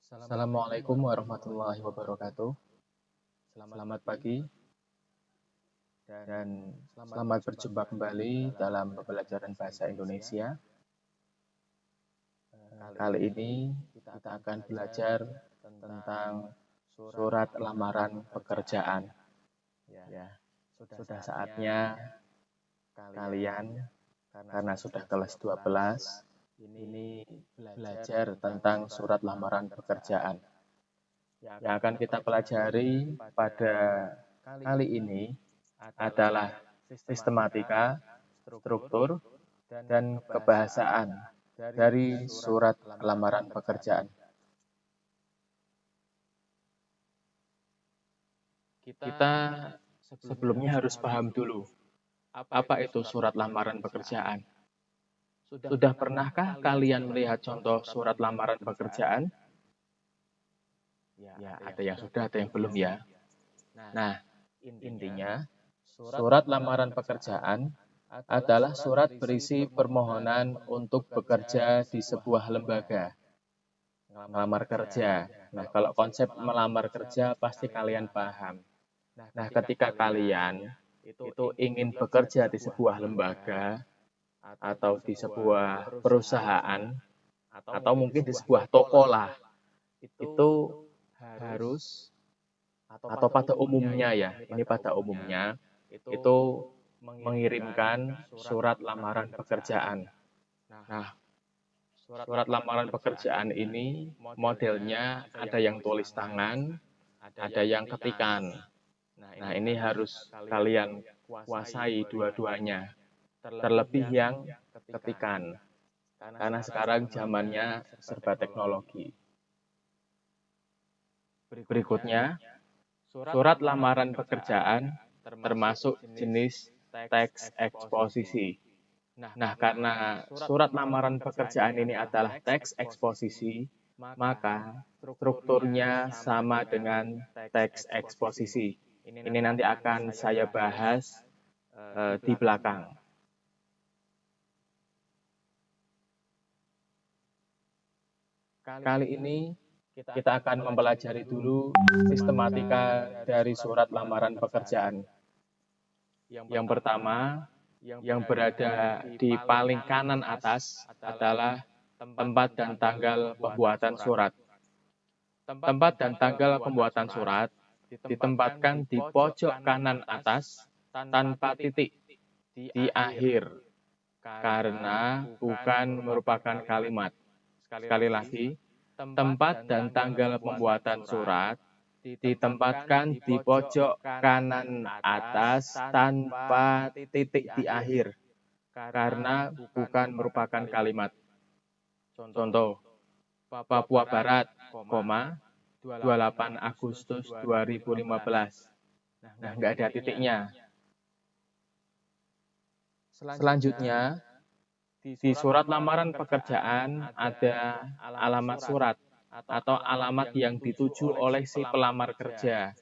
Assalamualaikum warahmatullahi wabarakatuh. Selamat pagi dan selamat berjumpa kembali dalam pembelajaran bahasa Indonesia. Kali ini kita akan belajar tentang surat lamaran pekerjaan. Ya, sudah saatnya kalian, karena sudah kelas 12, ini belajar tentang surat lamaran pekerjaan. Yang akan kita pelajari pada kali ini adalah sistematika, struktur, dan kebahasaan dari surat lamaran pekerjaan. Kita sebelumnya harus paham dulu, apa itu surat lamaran pekerjaan. Sudah pernahkah kalian melihat contoh surat lamaran pekerjaan? Ya, ada yang sudah, ada yang belum ya. Nah, intinya, surat lamaran pekerjaan adalah surat berisi permohonan untuk bekerja di sebuah lembaga. Melamar kerja. Nah, kalau konsep melamar kerja pasti kalian paham. Nah, ketika kalian itu ingin bekerja di sebuah lembaga, atau di sebuah perusahaan, atau mungkin di sebuah toko lah, itu harus, atau pada umumnya ya, ini pada umumnya, itu mengirimkan surat lamaran pekerjaan. Nah, surat lamaran pekerjaan ini modelnya ada yang tulis tangan, ada yang ketikan. Nah, ini harus kalian kuasai dua-duanya, terlebih yang ketikan. Karena sekarang zamannya serba teknologi. Berikutnya, surat lamaran pekerjaan termasuk jenis teks eksposisi. Nah, karena surat lamaran pekerjaan ini adalah teks eksposisi, maka strukturnya sama dengan teks eksposisi. Ini nanti akan saya bahas di belakang. Kali ini kita akan mempelajari dulu sistematika dari surat lamaran pekerjaan. Yang pertama, yang berada di paling kanan atas adalah tempat dan tanggal pembuatan surat. Tempat dan tanggal pembuatan surat ditempatkan di pojok kanan atas tanpa titik di akhir, karena bukan merupakan kalimat. Sekali lagi, tempat dan tanggal pembuatan surat ditempatkan di pojok kanan atas tanpa titik di akhir, karena bukan merupakan kalimat. Contoh, Papua Barat, 28 Agustus 2015. Nah, nggak ada titiknya. Selanjutnya, di surat lamaran pekerjaan ada alamat surat atau alamat yang dituju oleh si pelamar kerja.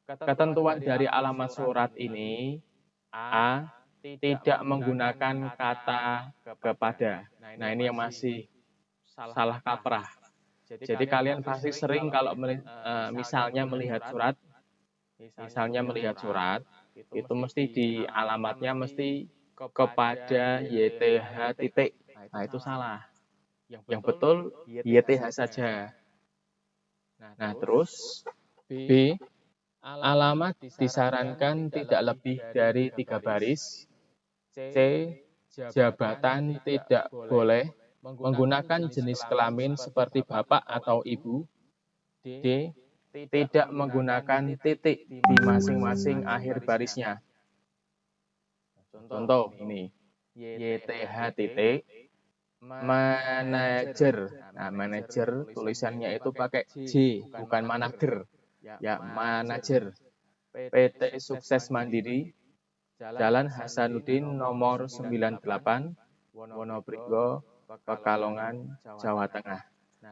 Ketentuan dari alamat surat ini, A, tidak menggunakan kata kepada. Nah, ini yang masih salah kaprah. Jadi kalian pasti sering kalau misalnya melihat surat, itu mesti di alamatnya mesti kepada YTH titik. Nah, itu salah. Yang betul YTH saja. Nah, terus B, alamat disarankan tidak lebih dari 3 baris. C, jabatan tidak boleh menggunakan jenis kelamin seperti bapak atau ibu. D, tidak menggunakan titik di masing-masing akhir barisnya. Contoh ini, YTH titik, manajer. Nah, manajer tulisannya itu pakai J, bukan manager. Ya, manajer. PT Sukses Mandiri, Jalan Hasanuddin nomor 98, Wonobringgo, Pekalongan, Jawa Tengah.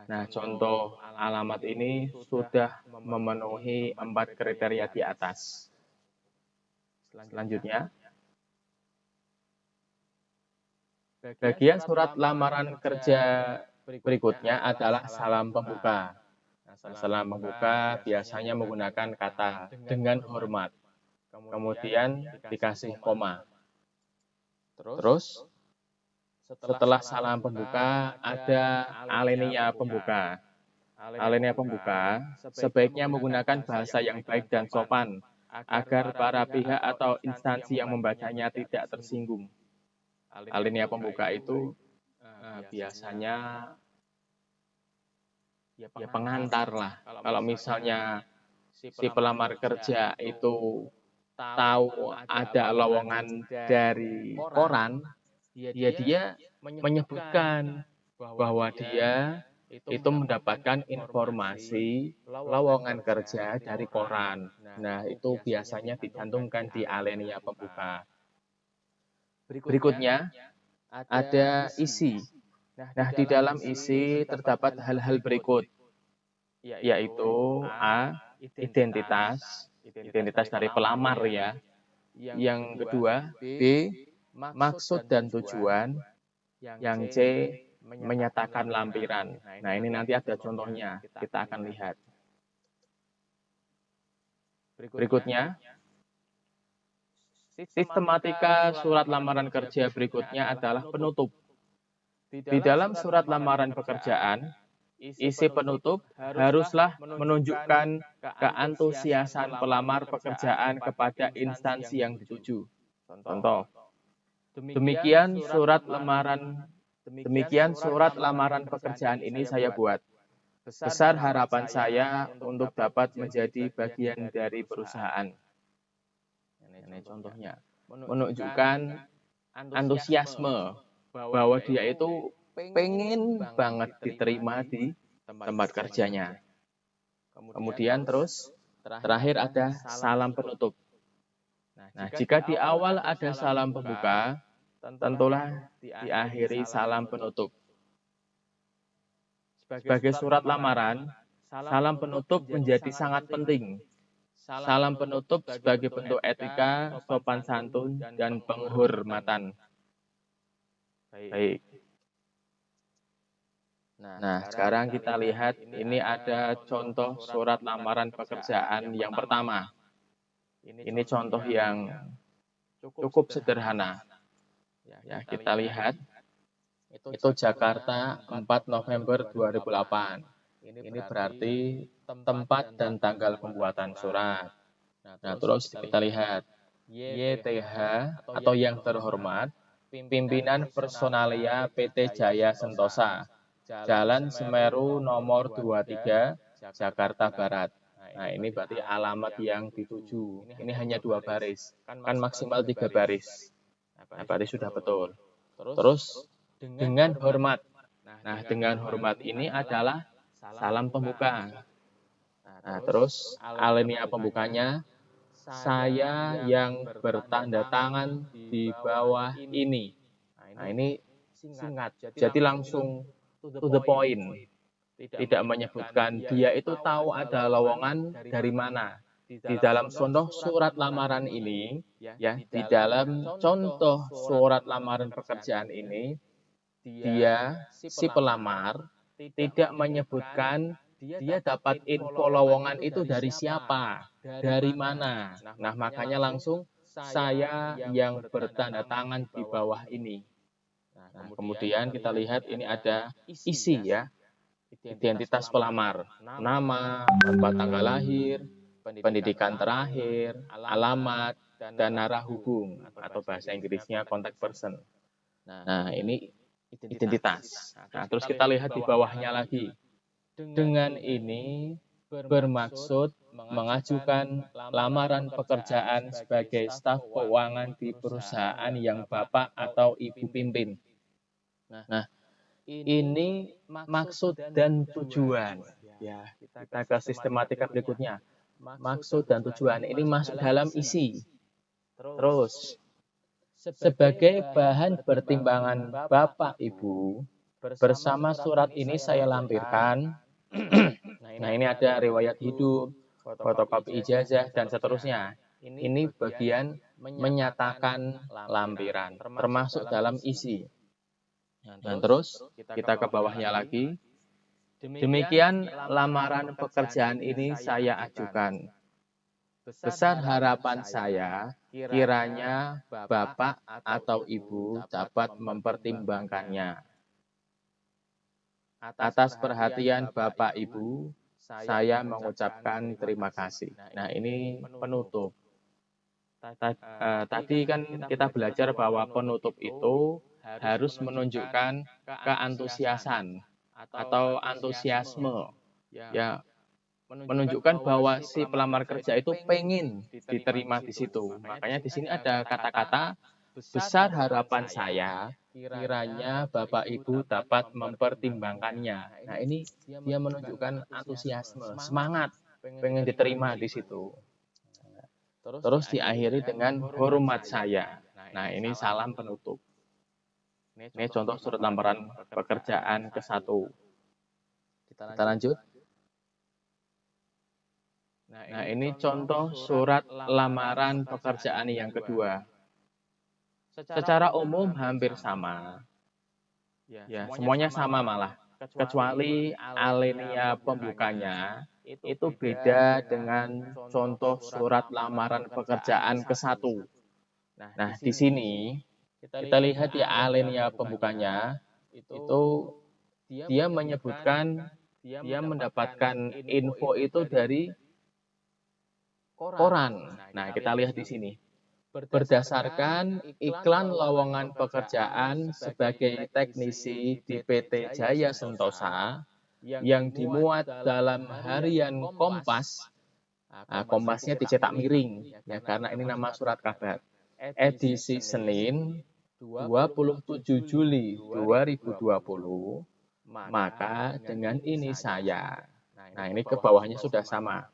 Nah, contoh alamat ini sudah memenuhi 4 kriteria di atas. Selanjutnya, bagian surat lamaran kerja berikutnya adalah salam pembuka. Setelah membuka biasanya menggunakan kata dengan hormat. Kemudian dikasih koma. Terus setelah salam pembuka ada alinea pembuka. Alinea pembuka sebaiknya menggunakan bahasa yang baik dan sopan agar para pihak atau instansi yang membacanya tidak tersinggung. Alinea pembuka itu biasanya ya pengantar lah. Kalau misalnya si pelamar kerja itu tahu ada lowongan dari koran, ya dia menyebutkan bahwa dia itu mendapatkan informasi lowongan kerja dari koran. Nah, itu biasanya dicantumkan di alinea pembuka. Berikutnya ada isi. Nah, di dalam isi terdapat hal-hal berikut, yaitu A. Identitas dari pelamar ya. Yang kedua, B. Maksud dan tujuan. Yang C. Menyatakan lampiran. Nah, ini nanti ada contohnya, kita akan lihat. Berikutnya, sistematika surat lamaran kerja berikutnya adalah penutup. Di dalam surat lamaran pekerjaan, isi penutup haruslah menunjukkan keantusiasan pelamar pekerjaan kepada instansi yang dituju. Contoh, demikian surat lamaran pekerjaan ini saya buat. Besar harapan saya untuk dapat menjadi bagian dari perusahaan. Ini contohnya, menunjukkan antusiasme bahwa dia itu pengen banget diterima di tempat kerjanya. Kemudian terus, terakhir ada salam penutup. Nah, jika di awal ada salam pembuka, tentulah diakhiri salam penutup. Sebagai surat lamaran, salam penutup menjadi sangat penting. Salam penutup sebagai bentuk etika, sopan santun, dan penghormatan. Baik. Nah, sekarang kita lihat ini ada contoh surat lamaran pekerjaan yang pertama. Ini contoh yang cukup sederhana. Ya, kita lihat. Itu Jakarta 4 November 2008. Ini berarti tempat dan tanggal pembuatan surat. Nah, terus kita lihat YTH atau yang terhormat, pimpinan personalia PT Jaya Sentosa, Jalan Semeru nomor 23, Jakarta Barat. Nah, ini berarti alamat yang dituju. Ini hanya 2 baris, kan maksimal 3 baris. Nah, berarti sudah betul. Terus dengan hormat. Nah, dengan hormat ini adalah salam pembuka. Nah, terus alinea pembukanya, saya yang bertanda tangan di bawah ini. Nah, ini singkat, jadi langsung to the point. Tidak menyebutkan dia itu tahu ada lowongan dari mana. Di dalam contoh surat lamaran ini, ya, di dalam contoh surat lamaran pekerjaan ini, dia, si pelamar, tidak menyebutkan dia dapat info lowongan itu dari siapa, dari mana. Nah, makanya langsung saya yang bertanda tangan di bawah ini. Nah, kemudian kita lihat ini ada isi ya, identitas pelamar, nama, tempat tanggal lahir, pendidikan terakhir, alamat, dan narah hubung, atau bahasa Inggrisnya contact person. Nah, ini identitas. Nah, terus kita lihat di bawahnya lagi. Dengan ini bermaksud mengajukan lamaran pekerjaan sebagai staf keuangan di perusahaan yang Bapak atau Ibu pimpin. Nah, ini maksud dan tujuan. Ya, kita ke sistematika berikutnya. Maksud dan tujuan ini masuk dalam isi. Terus, sebagai bahan pertimbangan Bapak Ibu, bersama surat ini saya lampirkan. Nah, ini ada riwayat hidup, fotokopi ijazah, dan seterusnya. Ini bagian menyatakan lampiran, termasuk dalam isi. Dan terus, kita ke bawahnya lagi. Demikian lamaran pekerjaan ini saya ajukan. Besar harapan saya, kiranya Bapak atau Ibu dapat mempertimbangkannya. Atas perhatian Bapak Ibu, saya mengucapkan terima kasih. Nah, ini penutup. Tadi kan kita belajar bahwa penutup itu harus menunjukkan keantusiasan atau antusiasme. Ya, menunjukkan bahwa si pelamar kerja itu pengen diterima di situ. Makanya di sini ada kata-kata besar harapan saya, kiranya Bapak Ibu dapat mempertimbangkannya. Nah, ini dia menunjukkan antusiasme, semangat, pengen diterima di situ. Terus diakhiri dengan hormat saya. Nah, ini salam penutup. Ini contoh surat lamaran pekerjaan ke-1. Kita lanjut. Nah, ini contoh surat lamaran pekerjaan yang kedua. Secara umum hampir sama. Ya, semuanya sama malah. Kecuali alinea pembukanya itu beda dengan contoh surat lamaran pekerjaan ke-1. Nah, di sini kita lihat di alinea pembukanya itu dia menyebutkan dia mendapatkan info itu dari koran. Nah, kita lihat di sini. Berdasarkan iklan lowongan pekerjaan sebagai teknisi di PT Jaya Sentosa yang dimuat dalam harian Kompas. Nah, Kompasnya dicetak miring ya karena ini nama surat kabar. Edisi Senin 27 Juli 2020. Maka dengan ini saya. Nah, ini ke bawahnya sudah sama.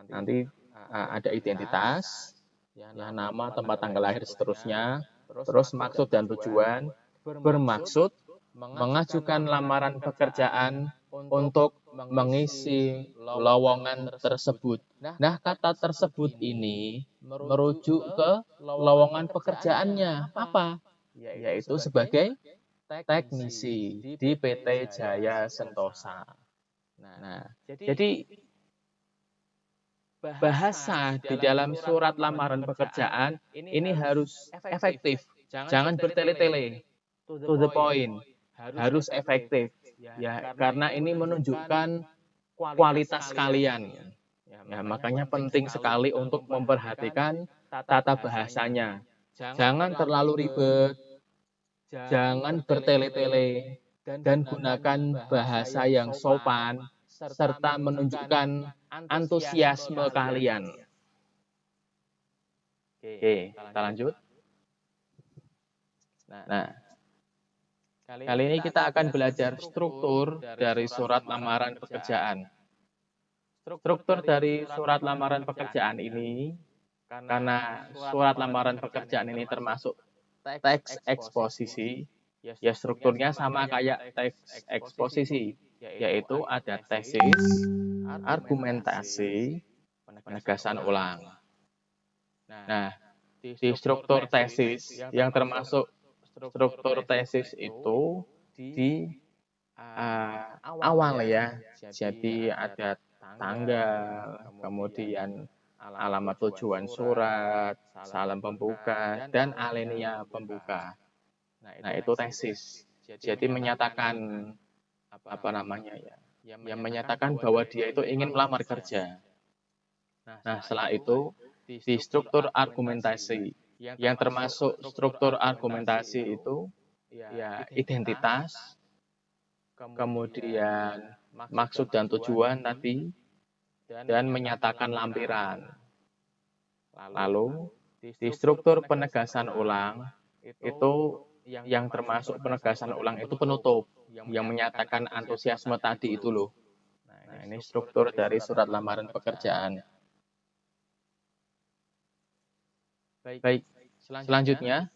Nanti ada identitas, ya nama, tempat tanggal lahir, seterusnya. Terus maksud dan tujuan, bermaksud mengajukan lamaran pekerjaan untuk mengisi lowongan tersebut. Nah, kata tersebut ini merujuk ke lowongan pekerjaannya. Apa? Yaitu sebagai teknisi di PT Jaya Sentosa. Nah, jadi bahasa di dalam surat lamaran pekerjaan ini harus efektif. Jangan bertele-tele. To the point. Harus efektif. Ya, karena ini menunjukkan kualitas kalian. Ya, makanya penting sekali untuk memperhatikan tata bahasanya. Jangan terlalu ribet, jangan bertele-tele, dan gunakan bahasa yang sopan, serta menunjukkan antusiasme kalian. Oke, kita lanjut. Nah, kali ini kita akan belajar struktur dari surat lamaran pekerjaan. Struktur dari surat lamaran pekerjaan ini, karena surat lamaran pekerjaan ini termasuk teks eksposisi, ya strukturnya sama kayak teks eksposisi, yaitu ada tesis, argumentasi, penegasan ulang. Nah, di struktur tesis yang termasuk struktur tesis itu di awal ya. Jadi ada tanggal, kemudian alamat tujuan surat, salam pembuka, dan alinea pembuka. Nah, itu tesis. Jadi menyatakan apa namanya ya? Yang menyatakan bahwa dia itu ingin melamar kerja. Nah, setelah itu di struktur argumentasi yang termasuk struktur argumentasi itu ya identitas, kemudian maksud dan tujuan tadi, dan menyatakan lampiran. Lalu di struktur penegasan ulang itu yang termasuk penegasan ulang itu penutup yang menyatakan antusiasme tadi itu loh. Nah, ini struktur dari surat lamaran pekerjaan. Baik, selanjutnya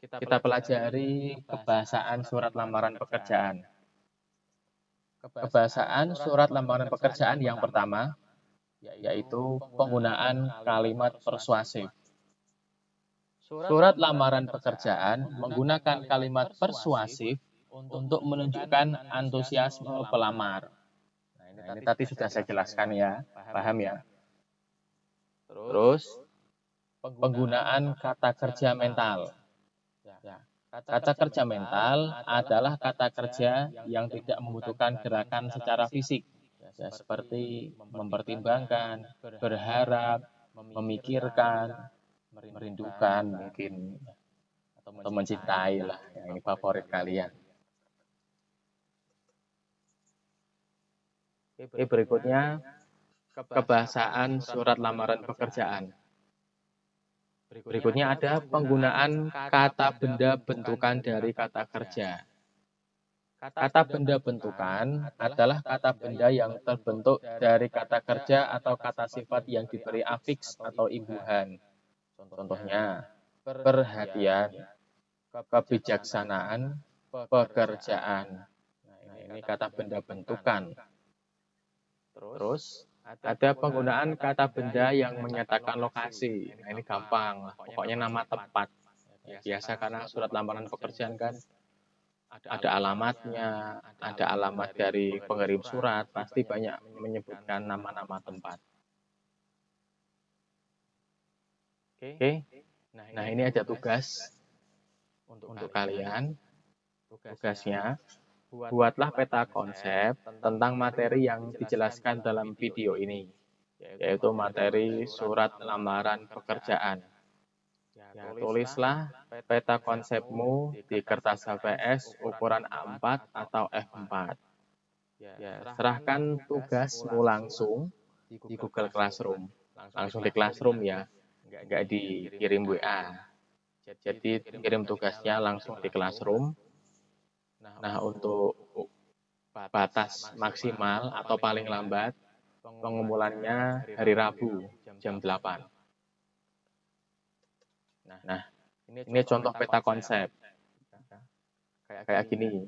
kita pelajari kebahasaan surat lamaran pekerjaan. Kebahasaan surat lamaran pekerjaan yang pertama yaitu penggunaan kalimat persuasif. Surat lamaran pekerjaan menggunakan kalimat persuasif untuk menunjukkan antusiasme pelamar. Nah, ini tadi sudah saya jelaskan ya, paham ya? Terus, penggunaan kata kerja mental. Ya, kata kerja mental adalah kata kerja yang tidak membutuhkan gerakan secara fisik, ya, seperti mempertimbangkan, berharap, memikirkan, merindukan mungkin, atau mencintai lah. Ya, ini favorit kalian. Oke, berikutnya kebahasaan surat lamaran pekerjaan. Berikutnya ada penggunaan kata benda bentukan dari kata kerja. Kata benda bentukan adalah kata benda yang terbentuk dari kata kerja atau kata sifat yang diberi afiks atau imbuhan. Contohnya, perhatian, kebijaksanaan, pekerjaan. Nah, ini kata benda bentukan. Terus, ada penggunaan kata benda yang menyatakan lokasi. Nah, ini gampang, pokoknya nama tempat. Biasa karena surat lamaran pekerjaan kan ada alamatnya, ada alamat dari pengirim surat, pasti banyak menyebutkan nama-nama tempat. Oke, nah ini ada tugas untuk kalian. Tugasnya, buatlah peta konsep tentang materi yang dijelaskan dalam video ini, yaitu materi surat lamaran pekerjaan. Ya, tulislah peta konsepmu di kertas HVS ukuran A4 atau F4. Ya, serahkan tugasmu langsung di Google Classroom. Langsung di Classroom ya, nggak dikirim WA. Jadi kirim tugasnya langsung di Classroom. Nah, untuk batas maksimal atau paling lambat, pengumpulannya hari Rabu jam 8. Nah, ini contoh peta konsep. Kayak gini.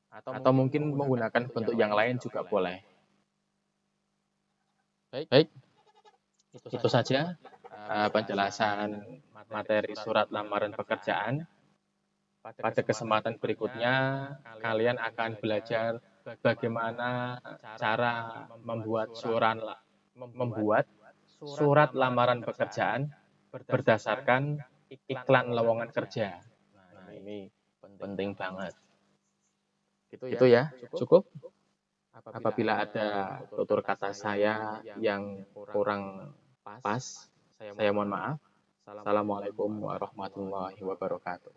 Atau mungkin menggunakan bentuk yang lain juga boleh. Baik, itu saja penjelasan materi surat lamaran pekerjaan. Pada kesempatan berikutnya, kalian akan belajar bagaimana cara membuat surat lamaran pekerjaan berdasarkan iklan lowongan kerja. Nah, ini penting banget. Itu ya, cukup. Apabila ada tutur kata saya yang kurang pas, saya mohon maaf. Assalamualaikum warahmatullahi wabarakatuh.